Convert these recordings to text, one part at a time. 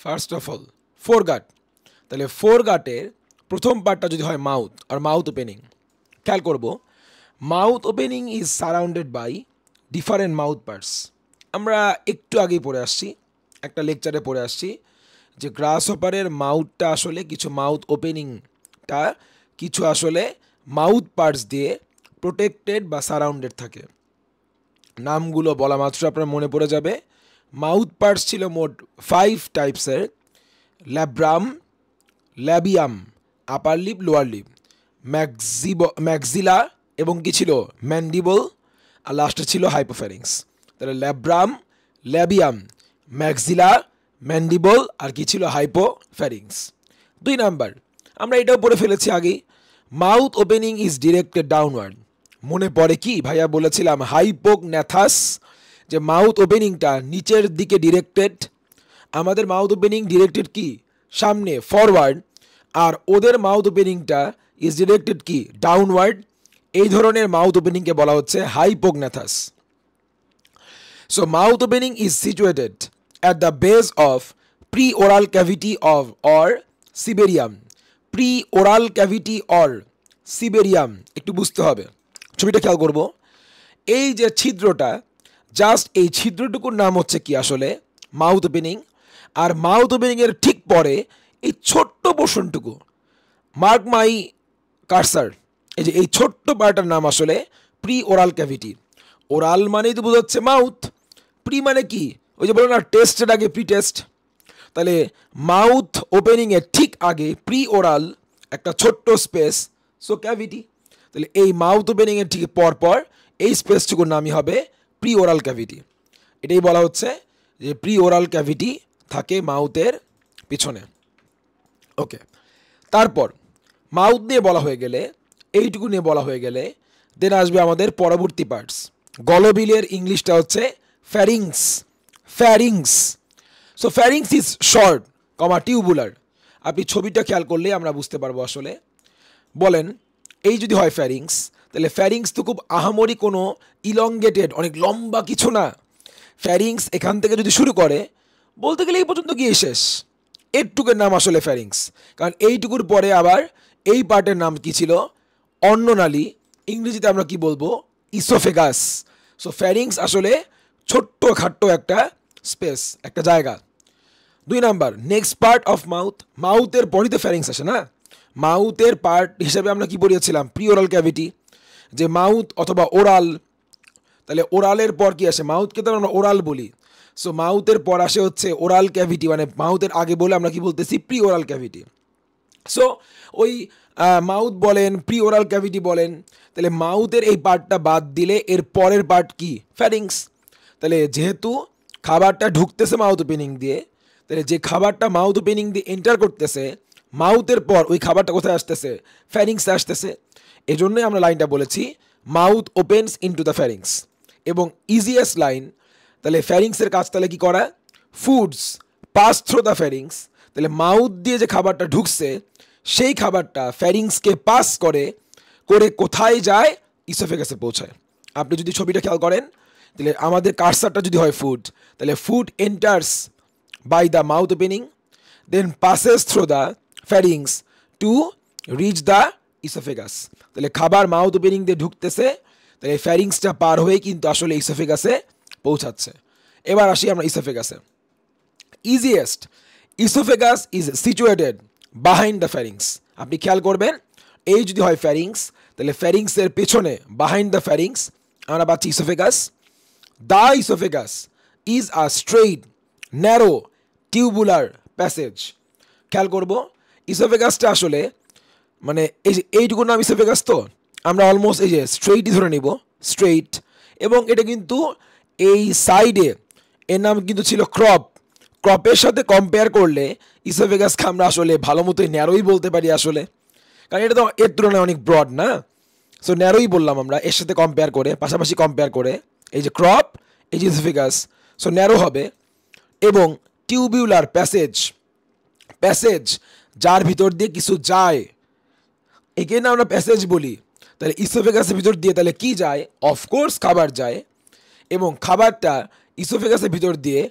First of all four গাট, তাহলে four গাটের প্রথম পার্টটা যদি হয় মাউথ আর মাউথ ওপেনিং, খেয়াল করব mouth opening is surrounded by different mouth parts. আমরা একটু আগেই পড়ে আসছি, একটা লেকচারে পড়ে আসছি যে গ্রাস হপারের মাউথটা আসলে কিছু মাউথ ওপেনিংটা কিছু আসলে মাউথ পার্টস দিয়ে প্রোটেক্টেড বা সারাউন্ডেড থাকে। নামগুলো বলা মাত্র আপনার মনে পড়ে যাবে। মাউথ পার্টস ছিল মোট 5 টাইপসের: labrum, labium, upper lip, lower lip, maxilla এবং কি ছিল ম্যান্ডিবল, আর লাস্টে ছিল হাইপোফ্যারিংস। তাহলে ল্যাব্রাম, ল্যাবিয়াম, ম্যাক্সিলা, ম্যান্ডিবল আর কি ছিল হাইপোফ্যারিংস। 2 নাম্বার আমরা এটাও পড়ে ফেলেছি আগেই, mouth opening is directed downward. মনে পড়ে কি ভাইয়া বলেছিলাম হাইপোগন্যাথাস, যে মাউথ ওপেনিংটা নিচের দিকে ডিরেক্টেড। আমাদের মাউথ ওপেনিং ডিরেক্টেড কি সামনে ফরওয়ার্ড, আর ওদের মাউথ ওপেনিংটা ইজ ডিরেক্টেড কি ডাউনওয়ার্ড। এই ধরনের মাউথ ওপেনিংকে বলা হচ্ছে hypognathous. So mouth opening is situated at the base of pre-oral cavity of or siberium. Pre-oral cavity or siberium একটু বুঝতে হবে, ছবিটা খেয়াল করব। এই যে ছিদ্রটা, জাস্ট এই ছিদ্রটুকুর নাম হচ্ছে কি আসলে মাউথ ওপেনিং। আর মাউথ ওপেনিংয়ের ঠিক পরে এই ছোট্ট পোর্শনটুকু, মার্ক মাই কার্সার, এই যে এই ছোট্ট পার্টটার নাম আসলে প্রি ওরাল ক্যাভিটি। ওরাল মানেই তো বোঝাচ্ছে মাউথ, প্রি মানে কি ওই যে বলো না টেস্টের আগে প্রি টেস্ট, তাহলে মাউথ ওপেনিংয়ের ঠিক আগে প্রি ওরাল একটা ছোট্ট স্পেস, সো ক্যাভিটি। তাহলে এই মাউথ ওপেনিংয়ের ঠিক পরপর এই স্পেসটুকুর নামই হবে প্রি ওরাল ক্যাভিটি। এটাই বলা হচ্ছে যে প্রি ওরাল ক্যাভিটি থাকে মাউথের পিছনে। ওকে, তারপর মাউথ নিয়ে বলা হয়ে গেলে, এইটুকু নিয়ে বলা হয়ে গেলে দেন আসবে আমাদের পরবর্তী পার্টস। গলবিলের ইংলিশটা হচ্ছে ফ্যারিংস। ফ্যারিংস, so ফ্যারিংস is short comma tubular. আপনি ছবিটা খেয়াল করলে আমরা বুঝতে পারবো আসলে। বলেন এই যদি হয় ফ্যারিংস, তাহলে ফ্যারিংস তো খুব আহামরি কোনো ইলংগেটেড অনেক লম্বা কিছু না। ফ্যারিংস এখান থেকে যদি শুরু করে বলতে গেলে এই পর্যন্ত গিয়ে শেষ, এরটুকুর নাম আসলে ফ্যারিংস। কারণ এইটুকুর পরে আবার এই পার্টের নাম কি ছিল অন্ননালী, ইংরেজিতে আমরা কি বলবো ইসোফেগাস। সো ফ্যারিংস আসলে ছোট্ট খাট্ট একটা স্পেস, একটা জায়গা। 2 number next part of mouth, মাউথের পরেই তো ফ্যারিংস আসে না। মাউথের পার্ট হিসাবে আমরা কি পড়িয়েছিলাম প্রি ওরাল ক্যাভিটি, যে মাউথ অথবা ওরাল, তাহলে ওরালের পর কি আসে মাউথকে তো আমরা ওরাল বলি। সো মাউথের পর আসে হচ্ছে ওরাল ক্যাভিটি, মানে মাউথের আগে বলে আমরা কি বলতেছি প্রি ওরাল ক্যাভিটি। সো ওই মাউথ বলেন প্রি ওরাল ক্যাভিটি বলেন, তাহলে মাউথের এই পার্টটা বাদ দিলে এর পরের পার্ট কি ফ্যারিংস। তাহলে যেহেতু খাবারটা ঢুকতেছে মাউথ ওপেনিং দিয়ে, তাহলে যে খাবারটা মাউথ ওপেনিং দিয়ে এন্টার করতেছে মাউথের পর ওই খাবারটা কোথায় আসতেছে ফ্যারিংসে আসতেছে। এজন্যই আমরা লাইনটা বলেছি মাউথ ওপেনস ইনটু দ্য ফ্যারিংস। এবং ইজিয়েস্ট লাইন, তাহলে ফ্যারিংসের কাজ তাহলে কি করা, ফুডস পাস থ্রু দ্য ফ্যারিংস। তাহলে মাউথ দিয়ে যে খাবারটা ঢুকছে সেই খাবারটা ফ্যারিংসকে পাস করে করে কোথায় যায় ইসোফেগাসে পৌঁছায়। আপনি যদি ছবিটা খেয়াল করেন তাহলে আমাদের কার্সারটা যদি হয় ফুড, তাহলে food enters by the mouth opening then passes through the pharynx to reach the oesophagus. তাহলে খাবার মাউথ ওপেনিং দিয়ে ঢুকতেছে, তাহলে ফ্যারিংসটা পার হয়ে কিন্তু আসলে ইসোফেগাসে পৌঁছাচ্ছে। এবার আসি আমরা ইসোফেগাসে। Easiest, oesophagus is situated behind the pharynx. আপনি খেয়াল করবেন এই যদি হয় ফ্যারিংস, তাহলে ফ্যারিংসের পেছনে বাহাইন্ড দ্য ফ্যারিংস আমরা পাচ্ছি oesophagus. The oesophagus is a straight narrow tubular passage. খেয়াল করব ইসোফেগাসটা আসলে মানে এই যে এইটুকুর নাম ইসোফেগাস, তো আমরা অলমোস্ট এই যে স্ট্রেইটই ধরে নিব স্ট্রেইট, এবং এটা কিন্তু এই সাইডে এর নাম কিন্তু ছিল ক্রপ। ক্রপের সাথে কম্পেয়ার করলে ইসোফেগাসকে আমরা আসলে ভালো মতোই ন্যারোই বলতে পারি আসলে, কারণ এটা তো এর তুলনায় অনেক ব্রড না। সো ন্যারোই বললাম আমরা এর সাথে কম্পেয়ার করে, পাশাপাশি কম্পেয়ার করে। এই যে ক্রপ, এই যে ইসোফেগাস, সো ন্যারো হবে। এবং টিউবিউলার প্যাসেজ, প্যাসেজ যার ভিতর দিয়ে কিছু যায়, একে না আমরা প্যাসেজ বলি। তাহলে ইসোফেগাসের ভিতর দিয়ে তাহলে কি যায়, অফকোর্স খাবার যায়, এবং খাবারটা ইসোফেগাসের ভিতর দিয়ে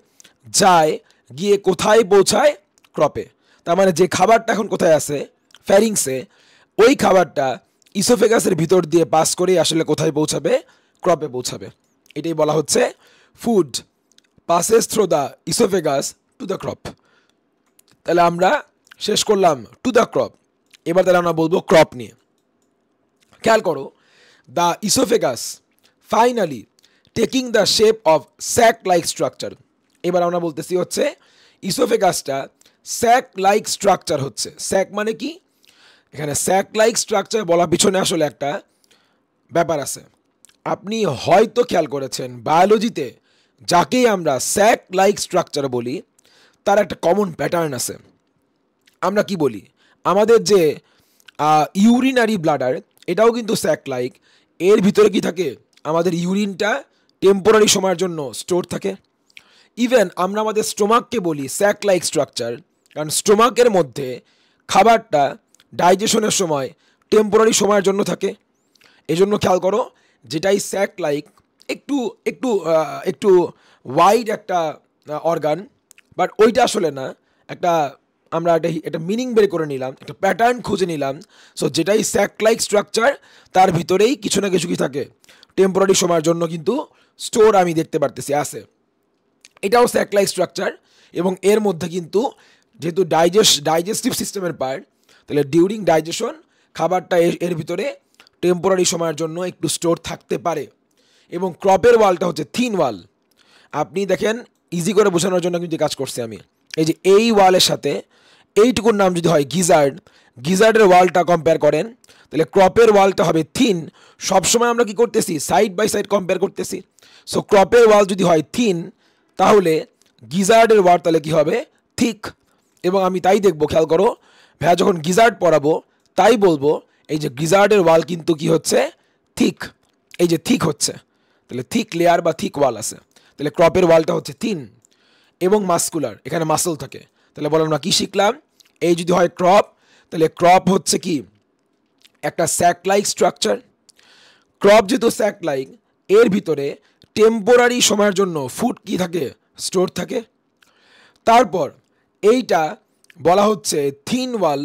যায় গিয়ে কোথায় পৌঁছায়? ক্রপে। তার মানে যে খাবারটা এখন কোথায় আছে? ফ্যারিংসে। ওই খাবারটা ইসোফেগাসের ভিতর দিয়ে পাস করে আসলে কোথায় পৌঁছাবে? ক্রপে পৌঁছাবে। এটাই বলা হচ্ছে food passes through the esophagus to the crop. তাহলে আমরা শেষ করলাম টু দ্য ক্রপ। এবার তাহলে আমরা বলবো ক্রপ নিয়ে। খেয়াল করো, the oesophagus finally taking the shape of sac like structure. এবার আমরা বলতেছি হচ্ছে ইসোফেগাসটা স্যাক লাইক স্ট্রাকচার হচ্ছে। স্যাক মানে কি? এখানে স্যাক লাইক স্ট্রাকচার বলার পিছনে আসলে একটা ব্যাপার আছে। আপনি হয়তো খেয়াল করেছেন বায়োলজিতে যাকেই আমরা স্যাক লাইক স্ট্রাকচার বলি তার একটা কমন প্যাটার্ন আছে। আমরা কি বলি? আমাদের যে ইউরিনারি ব্লাডার, এটাও কিন্তু স্যাক লাইক। এর ভিতরে কি থাকে? আমাদের ইউরিনটা টেম্পোরারি সময়ের জন্য স্টোর থাকে। ইভেন আমরা আমাদের স্টোমাককে বলি স্যাক লাইক স্ট্রাকচার, কারণ স্টোমাকের মধ্যে খাবারটা ডাইজেশনের সময় টেম্পোরারি সময়ের জন্য থাকে। এজন্য খেয়াল করো, যেটাই স্যাক লাইক একটু একটু একটু ওয়াইড একটা অর্গান, বাট ওইটা আসলে না। একটা আমরা একটা মিনিং বের করে নিলাম, একটা প্যাটার্ন খুঁজে নিলাম। সো যেটাই স্যাক লাইক স্ট্রাকচার তার ভিতরেই কিছু না কিছু কি থাকে? টেম্পোরারি সময়ের জন্য কিন্তু স্টোর আমি দেখতে পারতেছি আছে। এটাও স্যাক লাইক স্ট্রাকচার, এবং এর মধ্যে কিন্তু যেহেতু ডাইজেস্টিভ সিস্টেমের পার্ট, তাহলে ডিউরিং ডাইজেশন খাবারটা এর ভিতরে টেম্পোরারি সময়ের জন্য একটু স্টোর থাকতে পারে। এবং ক্রপের ওয়ালটা হচ্ছে থিন ওয়াল। আপনি দেখেন, ইজি করে বোঝানোর জন্য কিন্তু কাজ করছি আমি। এই যে এই ওয়ালের সাথে এইটুকুর নাম যদি হয় গিজার্ড, গিজার্ডের ওয়ালটা কম্পেয়ার করেন, তাহলে ক্রপের ওয়ালটা হবে থিন। সবসময় আমরা কি করতেছি? সাইড বাই সাইড কম্পেয়ার করতেছি। সো ক্রপের ওয়াল যদি হয় থিন, তাহলে গিজার্ডের ওয়াল তাহলে কি হবে? থিক। এবং আমি তাই দেখবো, খেয়াল করো, ভাইয়া যখন গিজার্ড পড়াবো তাই বলবো এই যে গিজার্ডের ওয়াল কিন্তু কি হচ্ছে? থিক। এই যে থিক হচ্ছে, তাহলে থিক লেয়ার বা থিক ওয়াল আছে। তাহলে ক্রপের ওয়ালটা হচ্ছে থিন এবং মাস্কুলার, এখানে মাসল থাকে। তাহলে বলো আমরা কি শিখলাম? এই যদি হয় ক্রপ, তাহলে ক্রপ হচ্ছে কি? একটা স্যাক লাইক স্ট্রাকচার। ক্রপ যেহেতু স্যাক লাইক, এর ভিতরে টেম্পোরারি সময়ের জন্য ফুড কি থাকে? স্টোর থাকে। তারপর এইটা বলা হচ্ছে থিন ওয়াল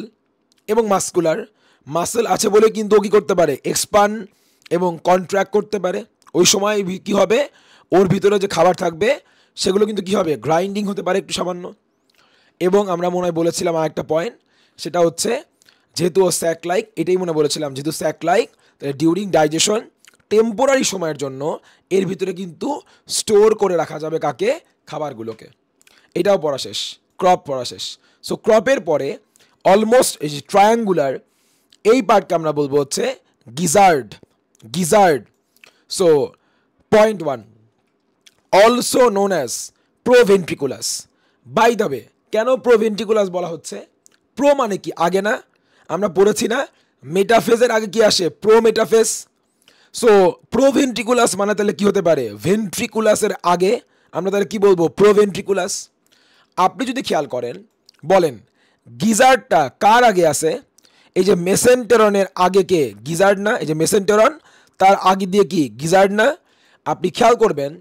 এবং মাস্কুলার। মাসেল আছে বলে কিন্তু ও কী করতে পারে? এক্সপান্ড এবং কন্ট্র্যাক্ট করতে পারে। ওই সময় কি হবে? ওর ভিতরে যে খাবার থাকবে সেগুলো কিন্তু কি হবে? গ্রাইন্ডিং হতে পারে একটু সামান্য। এবং আমরা মনে হয় বলেছিলাম আর একটা পয়েন্ট, সেটা হচ্ছে যেহেতু ও স্যাক লাইক, এটাই মনে বলেছিলাম, যেহেতু স্যাক লাইক, তাহলে ডিউরিং ডাইজেশন টেম্পোরারি সময়ের জন্য এর ভিতরে কিন্তু স্টোর করে রাখা যাবে কাকে? খাবারগুলোকে। এটাও পড়া শেষ, ক্রপ পড়া শেষ। সো ক্রপের পরে অলমোস্ট এই যে ট্রায়াঙ্গুলার এই পার্টকে আমরা বলবো হচ্ছে gizzard. Gizzard. So point 1, also known as proventriculus. By the way, কেন প্রোভেন্ট্রিকুলাস বলা হচ্ছে? প্রো মানে কি? আগে না? আমরা পড়েছি না মেটাফেজের আগে কি আসে? Pro metaphase. সো প্রোভেন্ট্রিকুলাস মানে তাহলে কি হতে পারে? ভেন্ট্রিকুলাসের আগে আমরা তাহলে কি বলবো? প্রোভেন্ট্রিকুলাস। আপনি যদি খেয়াল করেন, বলেন গিজার্ডটা কার আগে আছে? এই যে মেসেন্টেরনের আগে কে? গিজার্ড না? এই যে মেসেন্টেরন, তার আগে দিয়ে কি? গিজার্ড না? আপনি খেয়াল করবেন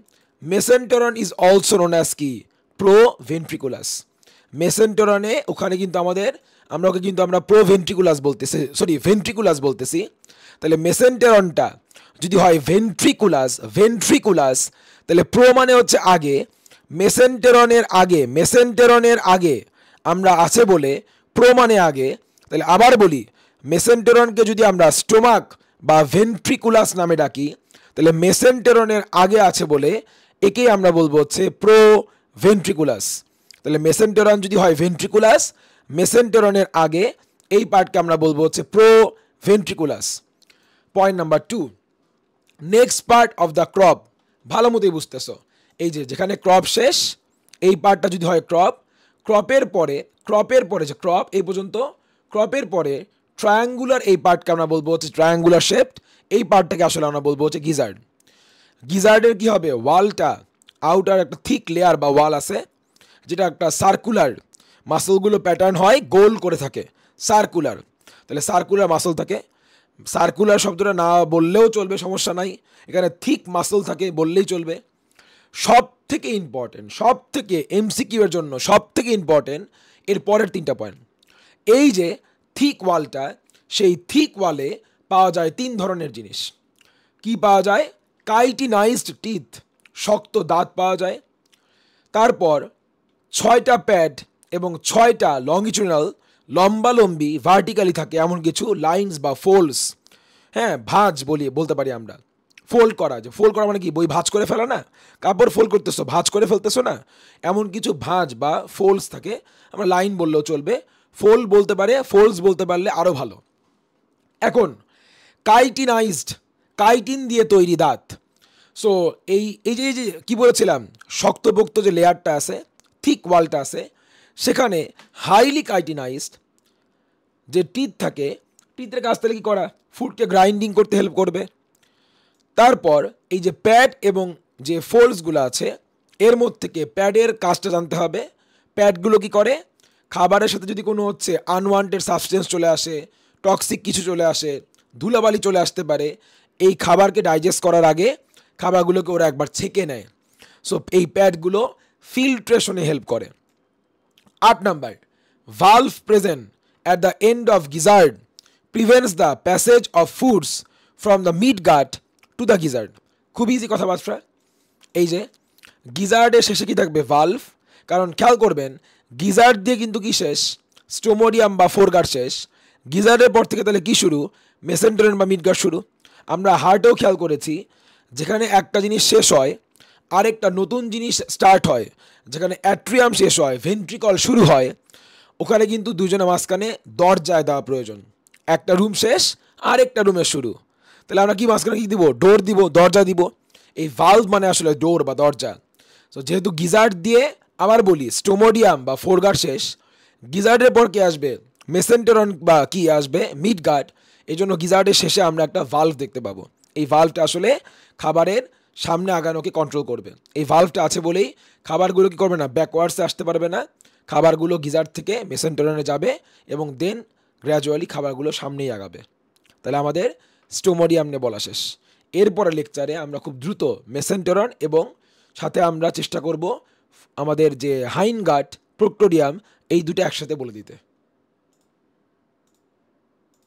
mesenteron is also known as কি? প্রোভেন্ট্রিকুলাস। মেসেন্টেরনে ওখানে কিন্তু আমরা ওকে কিন্তু আমরা প্রোভেন্ট্রিকুলাস বলতেছি, সরি ভেন্ট্রিকুলাস বলতেছি। তাহলে মেসেন্টেরনটা যদি হয় ভেন্ট্রিকুলাস, তাহলে প্রো মানে হচ্ছে আগে, মেসেন্টেরনের আগে আমরা আছে বলে প্রো মানে আগে। তাহলে আবার বলি, মেসেন্টেরনকে যদি আমরা স্টোমাক বা ভেন্ট্রিকুলাস নামে ডাকি, তাহলে মেসেন্টেরনের আগে আছে বলে একেই আমরা বলবো হচ্ছে প্রো ভেন্ট্রিকুলাস। তাহলে মেসেন্টেরন যদি হয় ভেন্ট্রিকুলাস, মেসেন্টেরনের আগে এই পার্টকে আমরা বলবো হচ্ছে proventriculus. Point number 2, next part of the crop. ভালো মতোই বুঝতেছো, এই যে যেখানে ক্রপ শেষ, এই পার্টটা যদি হয় ক্রপ, ক্রপের পরে যে ক্রপ এই পর্যন্ত, ক্রপের পরে ট্রায়াঙ্গুলার এই পার্টকে আমরা বলবো হচ্ছে ট্রায়াঙ্গুলার শেপড। এই পার্টটাকে আসলে আমরা বলবো হচ্ছে গিজার্ড। গিজার্ডের কি হবে? ওয়ালটা আউটার একটা থিক লেয়ার বা ওয়াল আছে, যেটা একটা সার্কুলার, মাসলগুলো প্যাটার্ন হয় গোল করে থাকে, সার্কুলার। তাহলে সার্কুলার মাসল থাকে। সার্কুলার শব্দটা না বললেও চলবে, সমস্যা নাই। এখানে থিক মাসল থাকে বললেই চলবে। সব থেকে ইম্পর্টেন্ট, সব থেকে এমসিকিউ এর জন্য সব থেকে ইম্পর্টেন্ট এর পরের 3টা পয়েন্ট। এই যে থিক ওয়ালটা, সেই থিক ওয়ালে পাওয়া যায় 3 ধরনের জিনিস। কি পাওয়া যায়? কাইটিনাইজড টিথ, শক্ত দাঁত পাওয়া যায়। তারপর 6টা প্যাড এবং 6টা লংগিচুডাল, লম্বালম্বি ভার্টিক্যালি থাকে এমন কিছু লাইন্স বা ফোল্ডস, হ্যাঁ ভাঁজ বলতে পারি আমরা। ফোল্ড করা, যে ফোল্ড করা মানে কি, বই ভাঁজ করে ফেলা না, কাপড় ফোল্ড করতেছো ভাঁজ করে ফেলতেছো না, এমন কিছু ভাঁজ বা ফোল্ডস থাকে। আমরা লাইন বললেও চলবে, ফোল্ড বলতে পারে, ফোল্ডস বলতে পারলে আরও ভালো। এখন কাইটিনাইজড, কাইটিন দিয়ে তৈরি দাঁত। সো এই যে কি বলেছিলাম, শক্তপোক্ত যে লেয়ারটা আছে, থিক ওয়ালটা আছে, সেখানে হাইলি কাইটিনাইজড যে টিথ থাকে, টিথের কাছ থেকে কী করা, ফুডকে গ্রাইন্ডিং করতে হেল্প করবে। তারপর এই যে প্যাড এবং যে ফোল্ডসগুলো আছে, এর মধ্যে থেকে প্যাডের কাজটা জানতে হবে। প্যাডগুলো কি করে, খাবারের সাথে যদি কোনো আনওয়ান্টেড সাবস্টেন্স চলে আসে, টক্সিক কিছু চলে আসে, ধুলাবালি চলে আসতে পারে, এই খাবারকে ডাইজেস্ট করার আগে খাবারগুলোকে ওরা একবার ছেঁকে নেয়। সো এই প্যাডগুলো ফিল্ট্রেশনে হেল্প করে। 8 number, valve present at the end of gizzard prevents the passage of foods from the meat gut to the gizzard. খুব ইজি কথাবার্তা। এই যে গিজার্ডের শেষে কি থাকবে, ভালভ। কারণ খেয়াল করবেন, গিজার্ড দিয়ে কিন্তু কি শেষ, স্টোমোডিয়াম বা ফোরগার্ড শেষ। গিজার্ডের পর থেকে তাহলে কি শুরু, মেসেন্টেরন বা মিডগার্ড শুরু। আমরা হার্টেও খেয়াল করেছি, যেখানে একটা জিনিস শেষ হয় আরেকটা নতুন জিনিস স্টার্ট হয়, যেখানে অ্যাট্রিয়াম শেষ হয় ভেন্ট্রিকল শুরু হয়, ওখানে কিন্তু দুজনের মাঝখানে দরজায় দেওয়া প্রয়োজন। একটা রুম শেষ আরেকটা রুমের শুরু, তাহলে আমরা কি মাঝখানে কি দিব, ডোর দিব, দরজা দিব। এই ভালভ মানে আসলে ডোর বা দরজা। তো যেহেতু গিজার্ড দিয়ে, আবার বলি, স্টোমোডিয়াম বা ফোরগার্ড শেষ, গিজার্ডের পর কি আসবে, মেসেন্টেরন বা কি আসবে, মিডগার্ড। এই জন্য গিজার্ডের শেষে আমরা একটা ভালভ দেখতে পাবো। এই ভালভটা আসলে খাবারের সামনে আগানোকে কন্ট্রোল করবে। এই ভালভটা আছে বলেই খাবারগুলো কি করবে না, ব্যাকওয়ার্ডসে আসতে পারবে না। খাবারগুলো গিজার্ড থেকে মেসেন্টেরনে যাবে এবং দেন গ্র্যাজুয়ালি খাবারগুলো সামনেই আগাবে। তাহলে আমাদের স্টোমোডিয়াম নিয়ে বলা শেষ। এরপরে লেকচারে আমরা খুব দ্রুত মেসেন্টেরন এবং সাথে আমরা চেষ্টা করব আমাদের যে হাইনগাট, প্রোক্টোডিয়াম, এই দুটো একসাথে বলে দিতে।